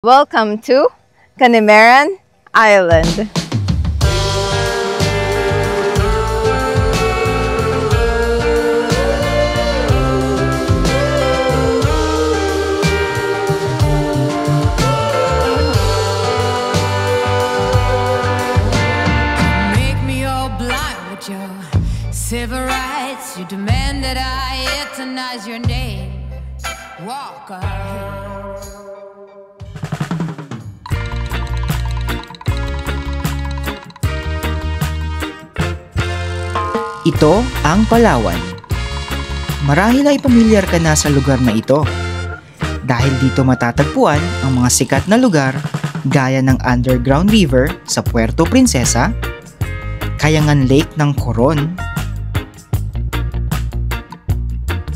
Welcome to Canimaran Island. Make me all blind with your civil rights. You demand that I euthanize your name. Walk ahead. Ito ang Palawan. Marahil ay pamilyar ka na sa lugar na ito dahil dito matatagpuan ang mga sikat na lugar gaya ng Underground River sa Puerto Princesa, Kayangan Lake ng Coron,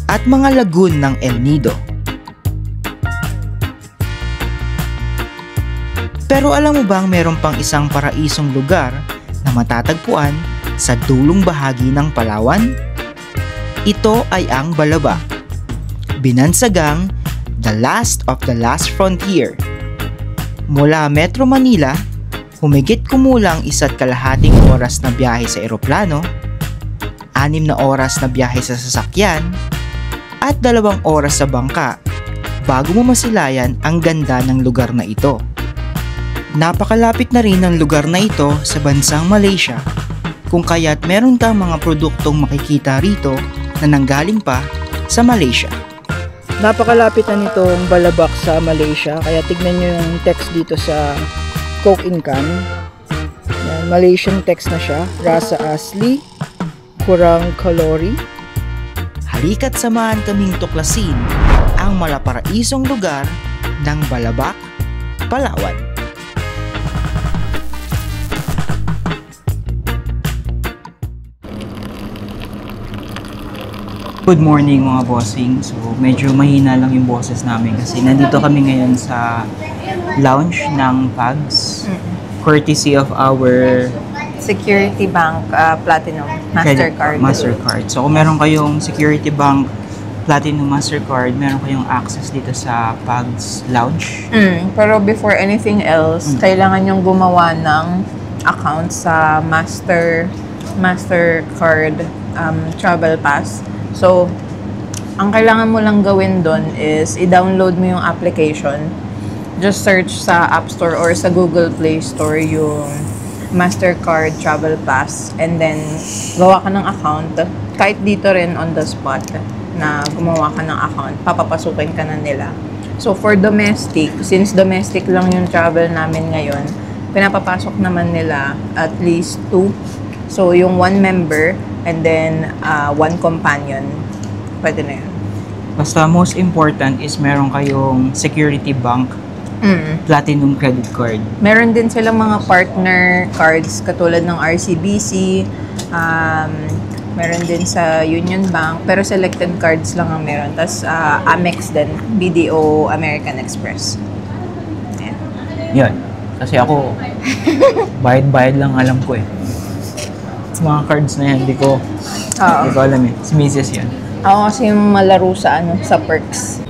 at mga lagoon ng El Nido. Pero alam mo bang meron pang isang paraisong lugar na matatagpuan sa dulong bahagi ng Palawan? Ito ay ang Balabac, binansagang the last of the last frontier. Mula Metro Manila, humigit kumulang 1.5 oras na biyahe sa eroplano, 6 na oras na biyahe sa sasakyan, at 2 oras sa bangka bago mo masilayan ang ganda ng lugar na ito. Napakalapit na rin ang lugar na ito sa bansang Malaysia, kung kaya't meron kang mga produktong makikita rito na nanggaling pa sa Malaysia. Napakalapit na nitong Balabac sa Malaysia, kaya tignan nyo yung text dito sa Coke in Can. Yan, Malaysian text na siya, Rasa Asli, Kurang Kalori. Halika't samahan kaming tuklasin ang malaparaisong lugar ng Balabac, Palawan. Good morning mga bossing. So medyo mahina lang yung boses namin kasi nandito kami ngayon sa lounge ng Pags, courtesy of our Security Bank Platinum Mastercard. Mastercard. So kung meron kayong Security Bank Platinum Mastercard, meron kayong access dito sa Pags Lounge. Pero before anything else, kailangan yung gumawa ng account sa Mastercard Travel Pass. So, ang kailangan mo lang gawin doon is i-download mo yung application. Just search sa App Store or sa Google Play Store yung Mastercard Travel Pass, and then gawa ka ng account. Kahit dito rin on the spot na gumawa ka ng account, papapasukin ka na nila. So, for domestic, since domestic lang yung travel namin ngayon, pinapapasok naman nila at least 2. So, yung 1 member and then 1 companion, pwede na yun. Basta most important is meron kayong Security Bank Platinum Credit Card. Meron din silang mga partner cards katulad ng RCBC, meron din sa Union Bank, pero selected cards lang ang meron. Tapos Amex din, BDO American Express. Ayan. Yan. Kasi ako, bayad-bayad lang alam ko eh. Mga cards na yan, hindi ko alam eh. Si Mrs. yan. Ako kasi malaro sa sa perks.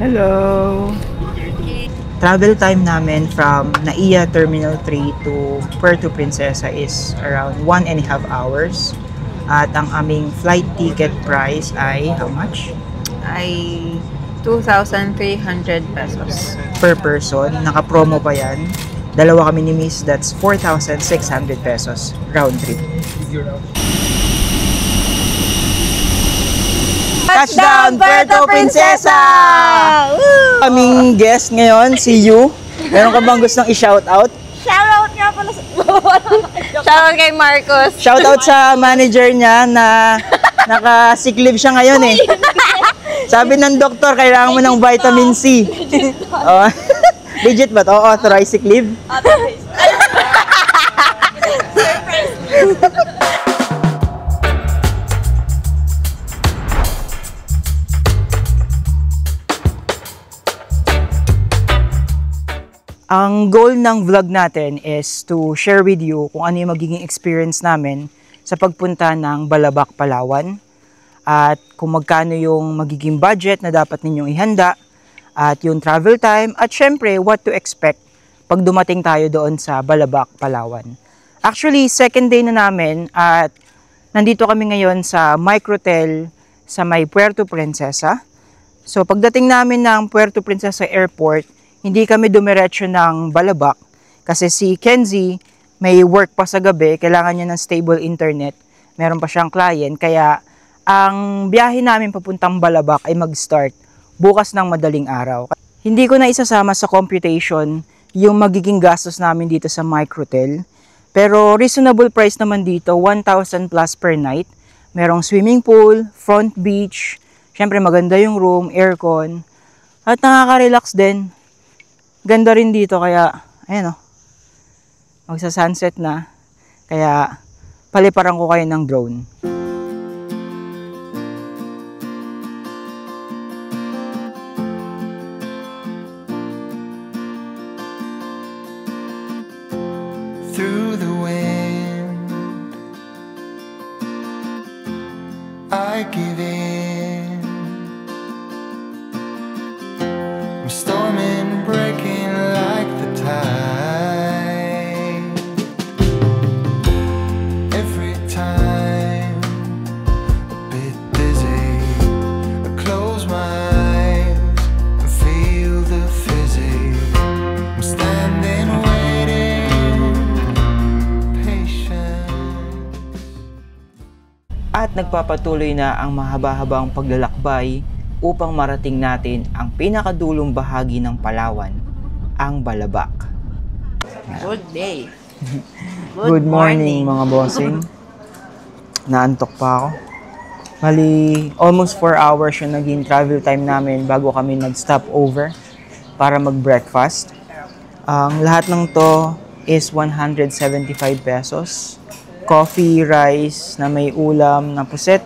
Hello! Travel time namin from NAIA Terminal 3 to Puerto Princesa is around 1.5 hours. At ang aming flight ticket price ay how much? Ay 2,300 pesos. Per person. Naka-promo pa yan. Dalawa kami ni Miss, that's 4,600 pesos round trip. Touchdown, Puerto Princesa! Kaming guest ngayon, si Yu. Meron ka bang gustong i-shoutout? Shoutout nga pala sa... Shoutout kay Marcos. Shoutout sa manager niya na naka-sick leave siya ngayon eh. Sabi ng doktor, kailangan mo ng vitamin C. Oh. Legit ba to? Authorized sick leave? Authorized. Ang goal ng vlog natin is to share with you kung ano yung magiging experience namin sa pagpunta ng Balabac, Palawan. At kung magkano yung magiging budget na dapat ninyong ihanda at yung travel time, at syempre what to expect pag dumating tayo doon sa Balabac, Palawan. Actually, second day na namin at nandito kami ngayon sa Microtel sa may Puerto Princesa. So pagdating namin ng Puerto Princesa Airport, hindi kami dumiretso ng Balabac kasi si Kenzie may work pa sa gabi, kailangan niya ng stable internet, meron pa siyang client, kaya ang biyahe namin papuntang Balabac ay mag-start bukas ng madaling araw. Hindi ko na isasama sa computation yung magiging gastos namin dito sa Microtel. Pero reasonable price naman dito, 1,000 plus per night. Merong swimming pool, front beach, syempre maganda yung room, aircon, at nakaka-relax din. Ganda rin dito kaya, ayan o, magsa-sunset na. Kaya paliparan ko kayo ng drone. Through the wind, I give in. I'm storming, breaking like the tide. Every time a bit dizzy, I close my eyes and feel the fizzy. I'm standing waiting. At nagpapatuloy na ang mahaba-habang paglalakbay upang marating natin ang pinakadulong bahagi ng Palawan, ang Balabac. Good day. Good morning mga bossing. Naantok pa ako. Mali, almost 4 hours yung naging travel time namin bago kami nag-stop over para mag-breakfast. Ang lahat ng to is 175 pesos. Coffee, rice na may ulam na puset,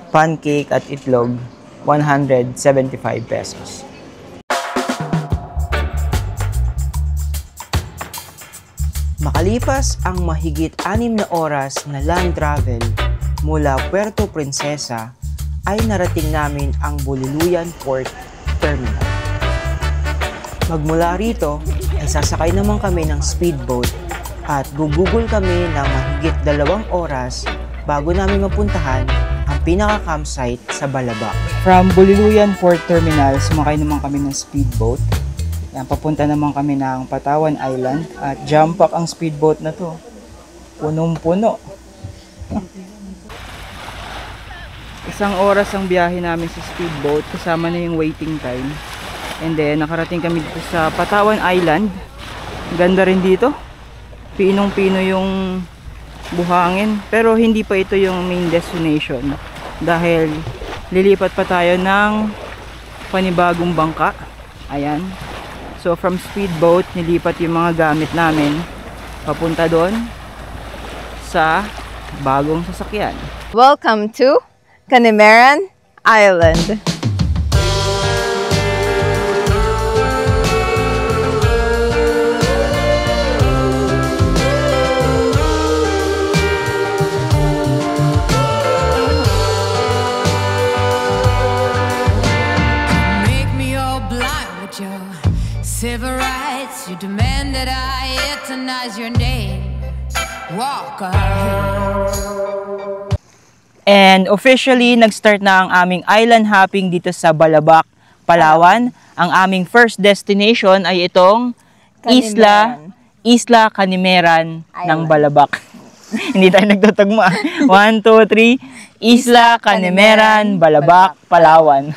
pancake at itlog, 175 pesos. Makalipas ang mahigit 6 na oras na land travel mula Puerto Princesa, ay narating namin ang Bululuyan Port Terminal. Magmula rito ay sasakay naman kami ng speedboat at gugugol kami ng mahigit 2 oras bago namin mapuntahan ang pinaka-campsite sa Balabac. From Bululuyan Port Terminal, sumakay naman kami ng speedboat. Yan, papunta naman kami ng Patawan Island at jump pack ang speedboat na to. Punong-puno. Isang oras ang biyahe namin sa speedboat kasama na yung waiting time. And then nakarating kami dito sa Patawan Island. Ganda rin dito. Pinong-pino yung buhangin. Pero hindi pa ito yung main destination. Dahil lilipat pa tayo ng panibagong bangka. Ayan. So from speedboat, nilipat yung mga gamit namin papunta doon sa bagong sasakyan. Welcome to Canimeran Island. Civil rights, you demand that I eternize your name. Walk ahead. And officially, nag-start na ang aming island hopping dito sa Balabac, Palawan. Ang aming first destination ay itong Isla Canimeran ng Balabac. Hindi tayo nagtatagma. 1, 2, 3. Isla Canimeran, Balabac, Palawan.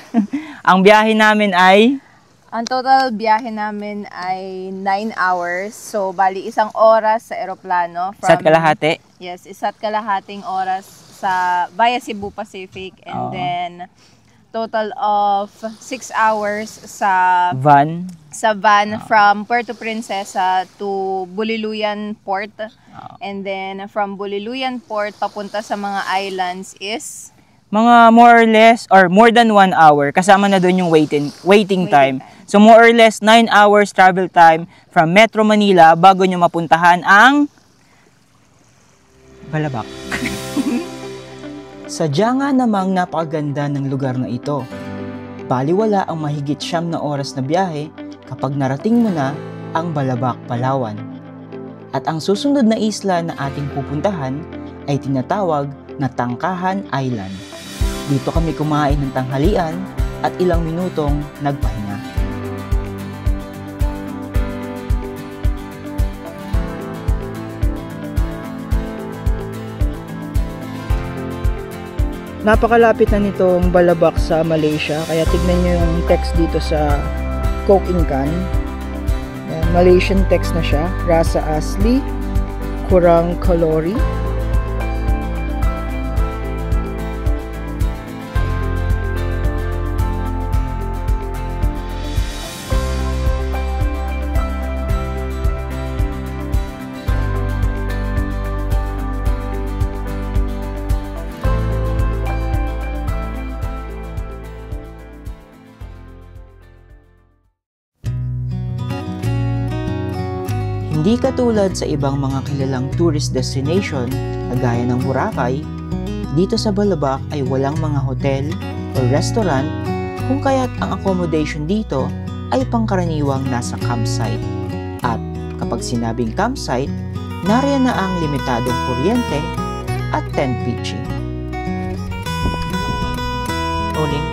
Ang biyahe namin ay... Ang total biyahe namin ay 9 hours. So, bali 1 oras sa eroplano. Isa't kalahati? Yes, 1 kalahating oras sa via Cebu Pacific. And then, total of 6 hours sa van from Puerto Princesa to Bululuyan Port. And then, from Bululuyan Port papunta sa mga islands is... Mga more or less, or more than 1 hour. Kasama na doon yung waiting time. So more or less 9 hours travel time from Metro Manila bago nyo mapuntahan ang Balabac. Sadya nga namang napakaganda ng lugar na ito. baliwala ang mahigit 9 na oras na biyahe kapag narating mo na ang Balabac, Palawan. At ang susunod na isla na ating pupuntahan ay tinatawag na Tangkahan Island. Dito kami kumain ng tanghalian at ilang minutong nagpahinga. Napakalapit na nitong Balabac sa Malaysia, kaya tignan nyo yung text dito sa Coke in Can. Yan, Malaysian text na siya, rasa asli, kurang kalori. Hindi katulad sa ibang mga kilalang tourist destination kagaya ng Boracay, dito sa Balabac ay walang mga hotel o restaurant, kung kaya't ang accommodation dito ay pangkaraniwang nasa campsite. At kapag sinabing campsite, nariyan na ang limitadong kuryente at tent pitching. Uling.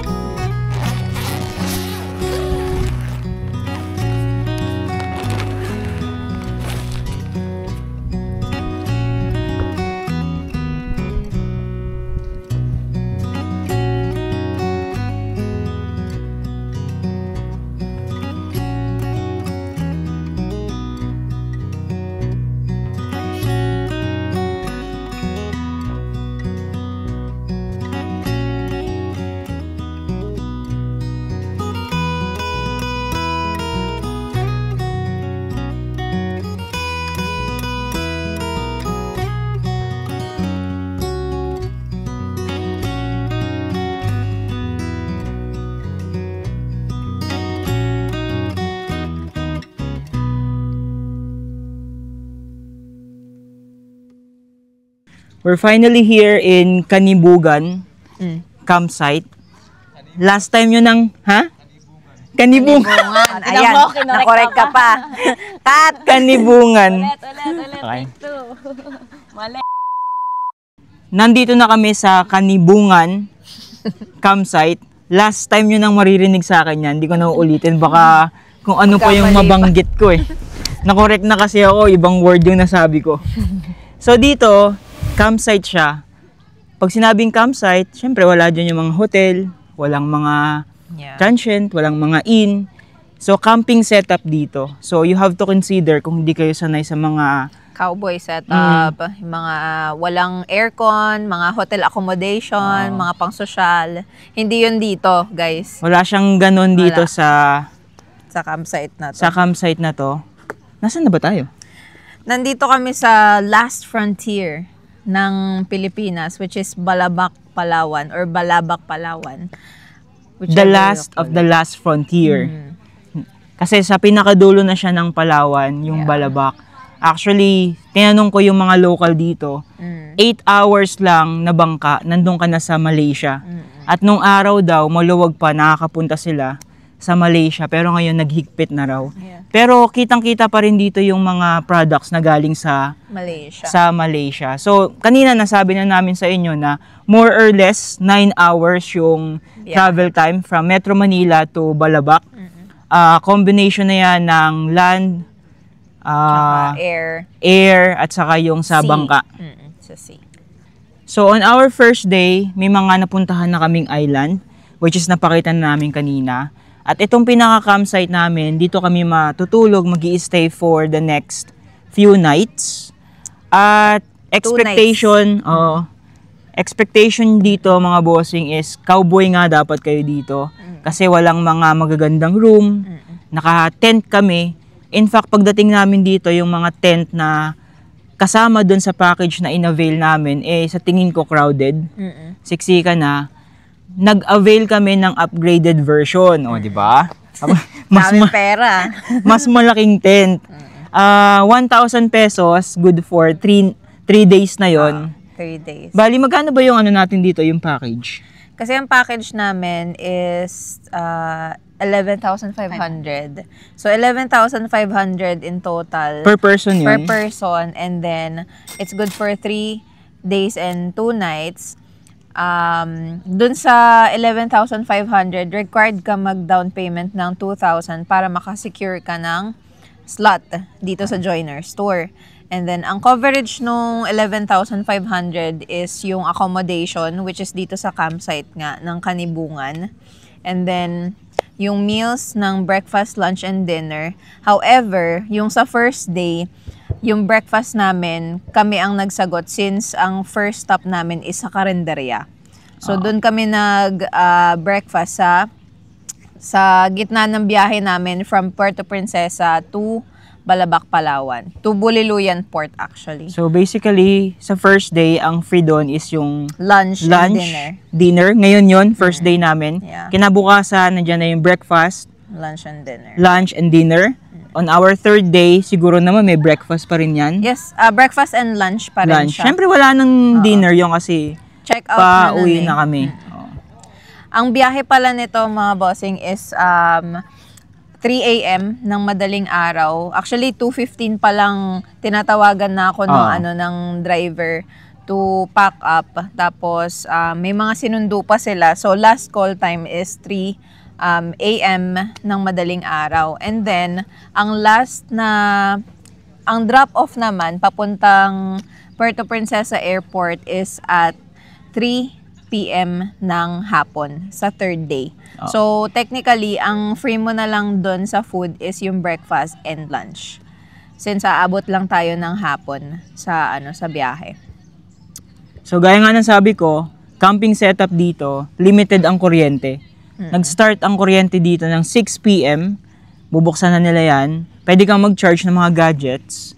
We're finally here in Kanibugan campsite. Last time yun ng, ha? Kanibungan. Ayan, nakorek ka pa. Cut! Kanibungan. Okay. Nandito na kami sa Kanibungan campsite. Last time yun ang maririnig sa akin yan. Hindi ko na uulitin. Baka kung ano pa yung mabanggit ko eh. Nakorek na kasi ako. Ibang word yung nasabi ko. So dito, campsite siya. Pag sinabing campsite, syempre wala dyan yung mga hotel, walang mga transient, walang mga inn. So camping setup dito. So you have to consider kung hindi kayo sanay sa mga Cowboy setup, yung mga walang aircon, mga hotel accommodation, mga pang-social. Hindi yun dito, guys. wala siyang ganon dito sa Campsite na to. campsite na to. Nasaan na ba tayo? Nandito kami sa last frontier ng Pilipinas, which is Balabac, Palawan, or Balabac, Palawan. The last of the last frontier. Kasi sa pinakadulo na siya ng Palawan, yung Balabac. Actually, tinanong ko yung mga local dito, 8 hours lang na bangka, nandun ka na sa Malaysia. At nung araw daw, maluwag pa, nakakapunta sila sa Malaysia, pero ngayon naghigpit na raw. Pero kitang-kita pa rin dito yung mga products na galing sa Malaysia. So, kanina nasabi na namin sa inyo na more or less 9 hours yung travel time from Metro Manila to Balabac. Combination na yan ng land, air, at saka yung sa bangka. Sa sea. So, on our first day, may mga napuntahan na kaming island, which is napakita na namin kanina. At itong pinaka-campsite namin, dito kami matutulog, mag-i-stay for the next few nights. At expectation dito mga bossing is cowboy nga dapat kayo dito. Kasi walang mga magagandang room. Naka-tent kami. In fact, pagdating namin dito, yung mga tent na kasama dun sa package na in-avail namin, sa tingin ko crowded. Siksika na. Nag-avail kami ng upgraded version. O, di ba? Pera. Mas malaking tent. 1,000 pesos, good for 3 days na yon. 3 days. Bali, magkano ba yung ano natin dito, yung package? Kasi ang package namin is 11,500. So, 11,500 in total. Per person yun? Per person. And then, it's good for 3 days and 2 nights. Dun sa 11,500, required ka mag-down payment ng 2,000 para makasecure ka ng slot dito sa Joiner Store. And then, ang coverage nung 11,500 is yung accommodation, which is dito sa campsite nga ng Kanibungan. And then, yung meals ng breakfast, lunch, and dinner. However, yung sa first day, yung breakfast namin, kami ang nagsagot since ang first stop namin is sa Carinderia. So, doon kami nag-breakfast sa gitna ng biyahe namin from Puerto Princesa to Balabac, Palawan. To Buliluyan Port, actually. So, basically, sa first day, ang free doon is yung Lunch and dinner. Ngayon yon first day namin. Yeah. Kinabukasan, nandiyan na yung breakfast, Lunch and dinner. On our third day, siguro naman may breakfast pa rin yan. Yes, breakfast and lunch pa rin siya. Siyempre, wala nang dinner yung kasi Check out na pa-uwi na kami. Ang biyahe pala nito, mga bossing, is 3 a.m. ng madaling araw. Actually, 2:15 pa lang tinatawagan na ako ng driver to pack up. Tapos, may mga sinundo pa sila. So, last call time is 3 a.m. ng madaling araw. And then, ang drop-off naman, papuntang Puerto Princesa Airport is at 3 p.m. ng hapon sa third day. So, technically, ang free mo na lang doon sa food is yung breakfast and lunch. Since aabot lang tayo ng hapon sa biyahe. So, gaya nga ng sabi ko, camping setup dito, limited ang kuryente. Nag-start ang kuryente dito ng 6 p.m. Bubuksan na nila yan. Pwede kang mag-charge ng mga gadgets.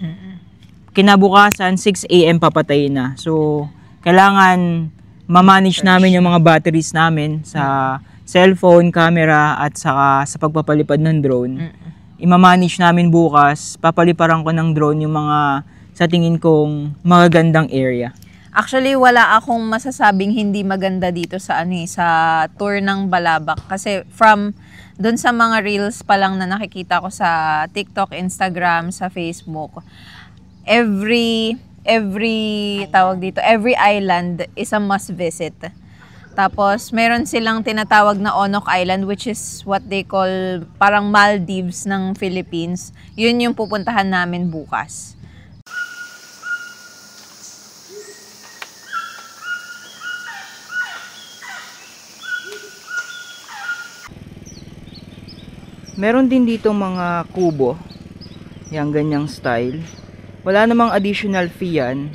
Kinabukasan, 6 a.m. papatayin na. So, kailangan ma-manage namin yung mga batteries namin sa cellphone, camera, at saka sa pagpapalipad ng drone. Ima-manage namin bukas, papaliparan ko ng drone yung mga sa tingin kong magagandang area. Actually, wala akong masasabing hindi maganda dito sa tour ng Balabac. Kasi from doon sa mga reels pa lang na nakikita ko sa TikTok, Instagram, sa Facebook, every island is a must visit. Tapos, meron silang tinatawag na Onok Island, which is what they call parang Maldives ng Philippines. Yun yung pupuntahan namin bukas. Meron din dito mga kubo, yung ganyang style. Wala namang additional fee yan,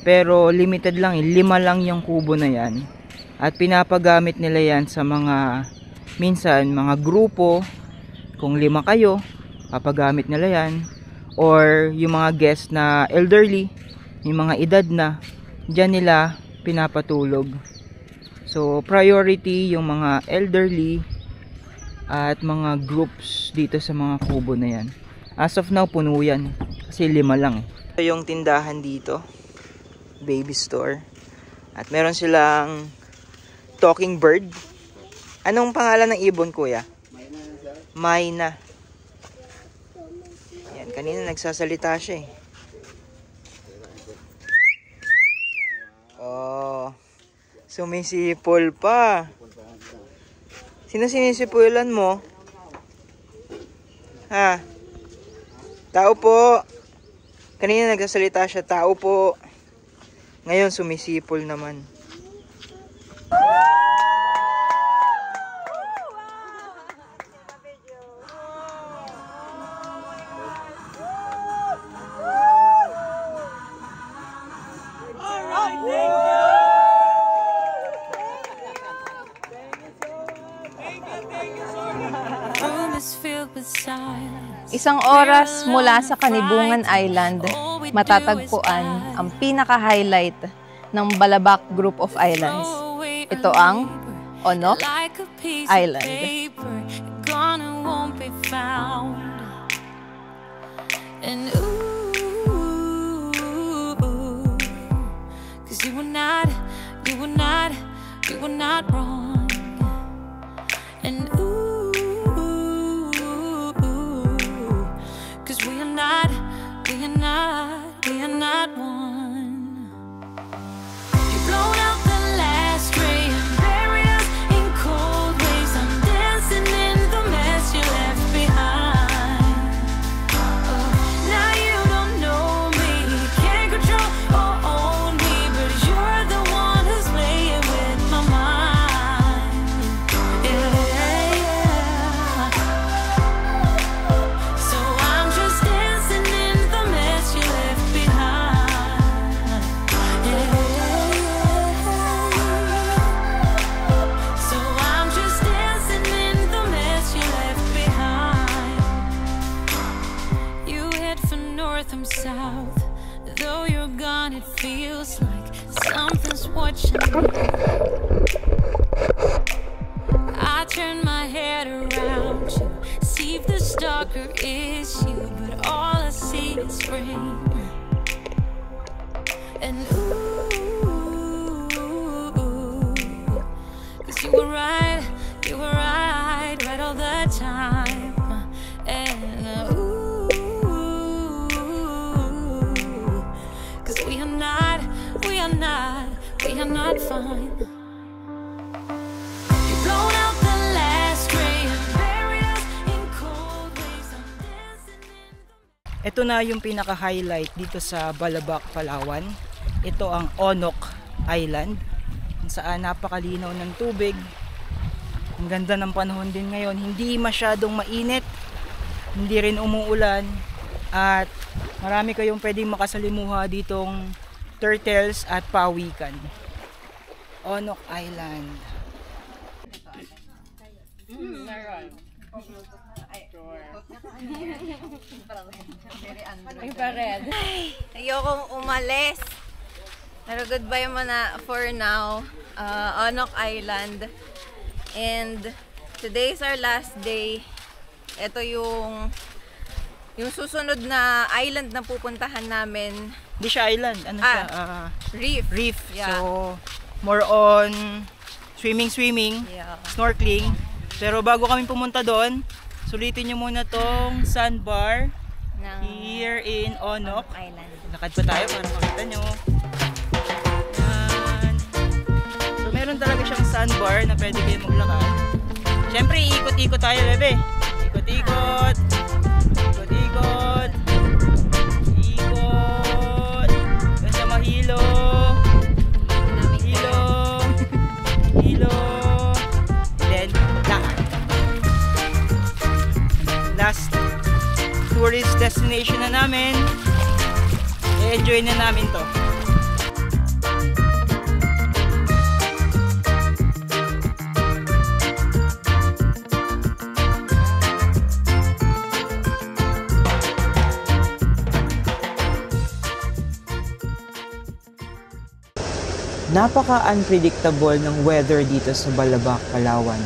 pero limited lang, 5 lang yung kubo na yan. At pinapagamit nila yan sa minsan mga grupo, kung 5 kayo, papagamit nila yan. Or yung mga guest na elderly, yung mga edad na, dyan nila pinapatulog. So priority yung mga elderly at mga groups dito sa mga kubo na yan. As of now, puno yan. Kasi 5 lang. Ito yung tindahan dito. Baby store. At meron silang talking bird. Anong pangalan ng ibon, kuya? Mayna. Yan, kanina nagsasalita siya eh. Oh. Sumisipol pa. Sino sinisipulan mo? Ha? Tao po. Kanina nagsasalita siya, tao po. Ngayon sumisipol naman. Isang oras mula sa Kanibungan Island, matatagpuan ang pinaka-highlight ng Balabac Group of Islands. Ito ang Onok Island. And ooh, 'cause you were not wrong. it feels like something's watching me. I turn my head around to see if the stalker is you, but all I see is rain. And ooh, 'cause you were right all the time. And ooh, 'cause we are not fine. You've blown out the last ray and buried us in cold waves. I'm dancing in the... Ito na yung pinaka-highlight dito sa Balabac, Palawan. Ito ang Onok Island, kung saan napakalinaw ng tubig. Ang ganda ng panahon din ngayon. Hindi masyadong mainit, hindi rin umuulan, at marami kayong pwedeng makasalimuha ditong turtles at pawikan. Onok Island. Ayokong umalis. Pero goodbye muna for now. Onok Island. And today's our last day. Ito yung susunod na island na pupuntahan namin. Hindi siya island, ano siya? Reef. Reef. Yeah. So, more on swimming, Yeah. snorkeling. Pero bago kami pumunta doon, sulitin nyo muna tong sandbar here in Onok Island. Lakad pa tayo para makita nyo. Yan. So meron talaga siyang sandbar na pwede kayo maglakad. Siyempre iikot-ikot tayo, bebe. Ikot-ikot. Ikot-ikot. Ikot. Basta mahilo. Hilo. Hilo. And then lakad. Last tourist destination na namin. I-enjoy na namin to. Napaka-unpredictable ng weather dito sa Balabac, Palawan.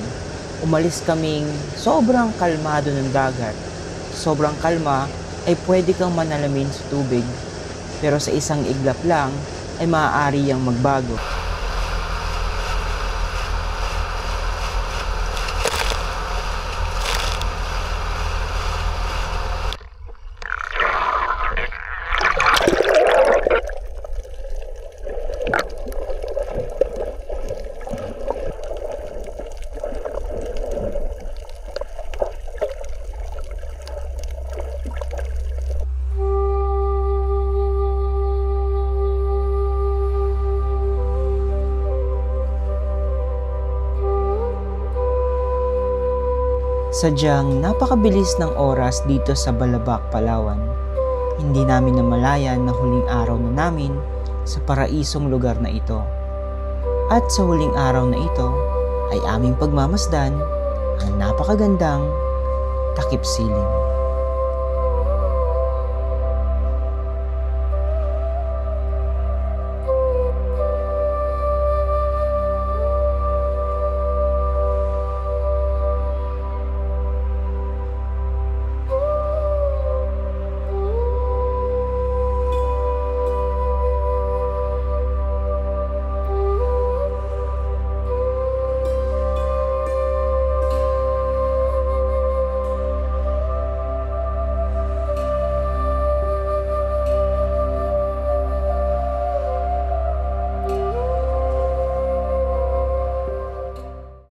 Umalis kaming sobrang kalmado ng dagat. Sobrang kalma ay pwede kang manalamin sa tubig. Pero sa isang iglap lang ay maaari yang magbago. Sadyang napakabilis ng oras dito sa Balabac, Palawan. Hindi namin namalayan na huling araw na namin sa paraisong lugar na ito. At sa huling araw na ito ay aming pagmamasdan ang napakagandang takip silim.